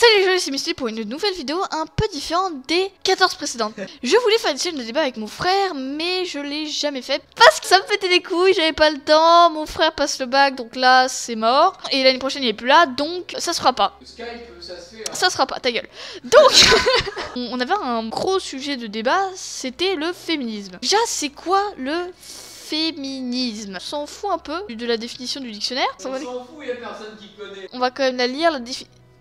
Salut les gens, c'est Misty pour une nouvelle vidéo un peu différente des 14 précédentes. Je voulais faire une chaîne de débat avec mon frère, mais je l'ai jamais fait parce que ça me pétait les couilles, j'avais pas le temps, mon frère passe le bac, donc là c'est mort. Et l'année prochaine il est plus là, donc ça se fera pas. Skype, ça se fait. Hein. Ça sera pas, ta gueule. Donc, on avait un gros sujet de débat, c'était le féminisme. Déjà, c'est quoi le féminisme? On s'en fout un peu de la définition du dictionnaire. On s'en fout, y'a personne qui connaît. On va quand même la lire,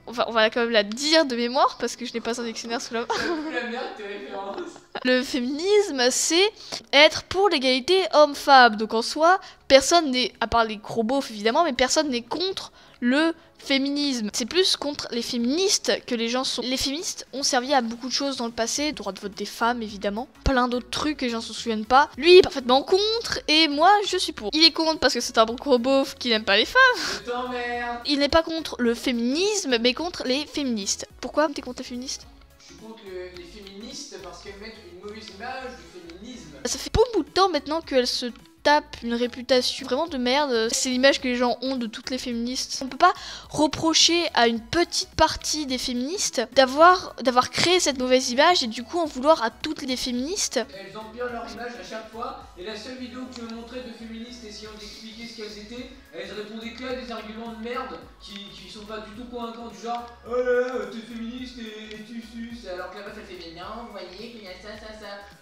on va quand même la dire de mémoire parce que je n'ai pas un dictionnaire sous la main. La merde, tes références. Le féminisme, c'est être pour l'égalité homme-femme. Donc en soi, personne n'est, à part les gros beaufs évidemment, mais personne n'est contre le féminisme. C'est plus contre les féministes que les gens sont. Les féministes ont servi à beaucoup de choses dans le passé, droit de vote des femmes évidemment, plein d'autres trucs que les gens se souviennent pas. Lui est parfaitement contre et moi je suis pour. Il est contre parce que c'est un bon gros beauf qui n'aime pas les femmes. Je t'emmerde. Il n'est pas contre le féminisme mais contre les féministes. Pourquoi t'es contre les féministes? Je suis contre les féministes parce qu'elles mettent une mauvaise image du féminisme. Ça fait beaucoup de temps maintenant qu'elles se tape une réputation vraiment de merde. C'est l'image que les gens ont de toutes les féministes. On peut pas reprocher à une petite partie des féministes d'avoir créé cette mauvaise image et du coup en vouloir à toutes les féministes. Elles empirent leur image à chaque fois et la seule vidéo que tu me montrais de féministes essayant d'expliquer ce qu'elles étaient, elles répondaient que à des arguments de merde qui sont pas du tout convaincants, du genre oh là là t'es féministe et tu suces, alors que la meuf elle fait mais non vous voyez qu'il y a ça.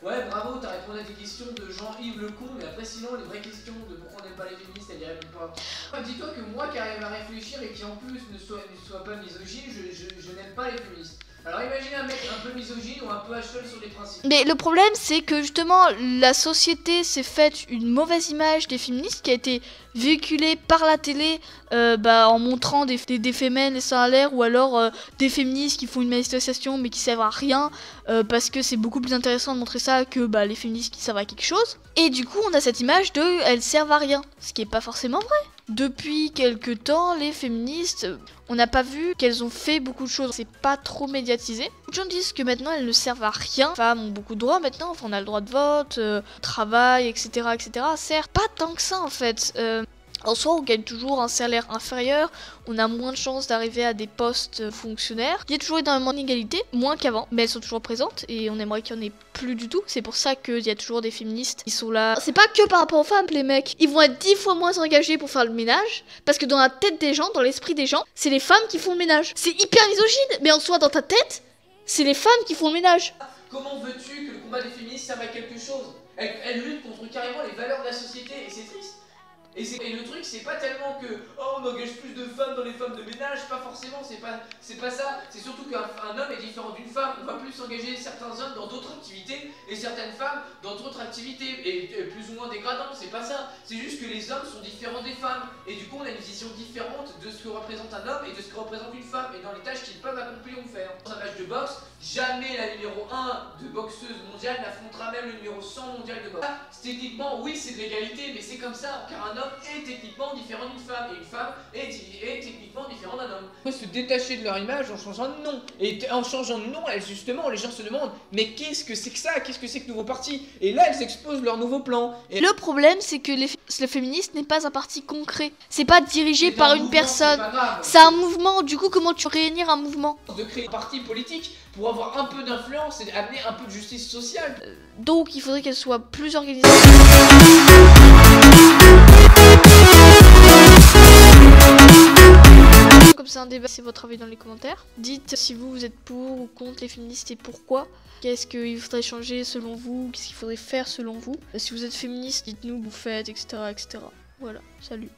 Ouais bravo, t'as répondu à des questions de Jean-Yves le con, mais après sinon les vraies questions de pourquoi on n'aime pas les féministes, elle y répond pas. Dis-toi que moi qui arrive à réfléchir et qui en plus ne soit pas misogyne, je n'aime pas les féministes. Alors imaginez un mec un peu misogyne ou un peu à cheval sur les principes. Mais le problème c'est que justement la société s'est faite une mauvaise image des féministes qui a été véhiculée par la télé en montrant des fémènes les seins à l'air ou alors des féministes qui font une manifestation mais qui servent à rien parce que c'est beaucoup plus intéressant de montrer ça que les féministes qui servent à quelque chose. Et du coup on a cette image de elles servent à rien, ce qui est pas forcément vrai. Depuis quelques temps, les féministes, on n'a pas vu qu'elles ont fait beaucoup de choses. C'est pas trop médiatisé. Les gens disent que maintenant elles ne servent à rien. Les femmes ont beaucoup de droits maintenant. Enfin, on a le droit de vote, travail, etc., etc. Certes, pas tant que ça en fait. En soi, on gagne toujours un salaire inférieur, on a moins de chances d'arriver à des postes fonctionnaires. Il y a toujours énormément d'inégalités, moins qu'avant, mais elles sont toujours présentes et on aimerait qu'il n'y en ait plus du tout. C'est pour ça qu'il y a toujours des féministes qui sont là. C'est pas que par rapport aux femmes, les mecs. Ils vont être 10 fois moins engagés pour faire le ménage, parce que dans la tête des gens, dans l'esprit des gens, c'est les femmes qui font le ménage. C'est hyper misogyne, mais en soi, dans ta tête, c'est les femmes qui font le ménage. Comment veux-tu que le combat des féministes serve à quelque chose? Elles luttent contre carrément les valeurs de la société et c'est triste. Et le truc c'est pas tellement que oh on engage plus de femmes dans les femmes de ménage, pas forcément, c'est pas ça, c'est surtout qu'un homme est différent d'une femme, on va plus engager certains hommes dans d'autres activités et certaines femmes dans d'autres activités et plus ou moins dégradantes, c'est pas ça, c'est juste que les hommes sont différents des femmes et du coup on a une vision différente de ce que représente un homme et de ce que représente une femme et dans les tâches qu'ils peuvent accomplir ou faire. Dans un match de boxe, jamais la numéro 1 de boxeuse mondiale n'affrontera même le numéro 100 mondial de boxe. Techniquement oui c'est de l'égalité mais c'est comme ça car un homme est techniquement différent d'une femme et une femme est techniquement différente d'un homme. Il faut se détacher de leur image en changeant de nom. Et en changeant de nom, justement, les gens se demandent mais qu'est-ce que c'est que ça? Qu'est-ce que c'est que nouveau parti? Et là, elles exposent leur nouveau plan. Et le problème, c'est que le féministe n'est pas un parti concret. C'est pas dirigé par une personne. C'est un mouvement. Du coup, comment tu réunir un mouvement? De créer un parti politique pour avoir un peu d'influence et amener un peu de justice sociale. Donc, il faudrait qu'elle soit plus organisée. Comme c'est un débat, c'est votre avis dans les commentaires. Dites si vous êtes pour ou contre les féministes et pourquoi. Qu'est-ce qu'il faudrait changer selon vous? Qu'est-ce qu'il faudrait faire selon vous? Si vous êtes féministe, dites-nous, vous faites, etc., etc. Voilà, salut.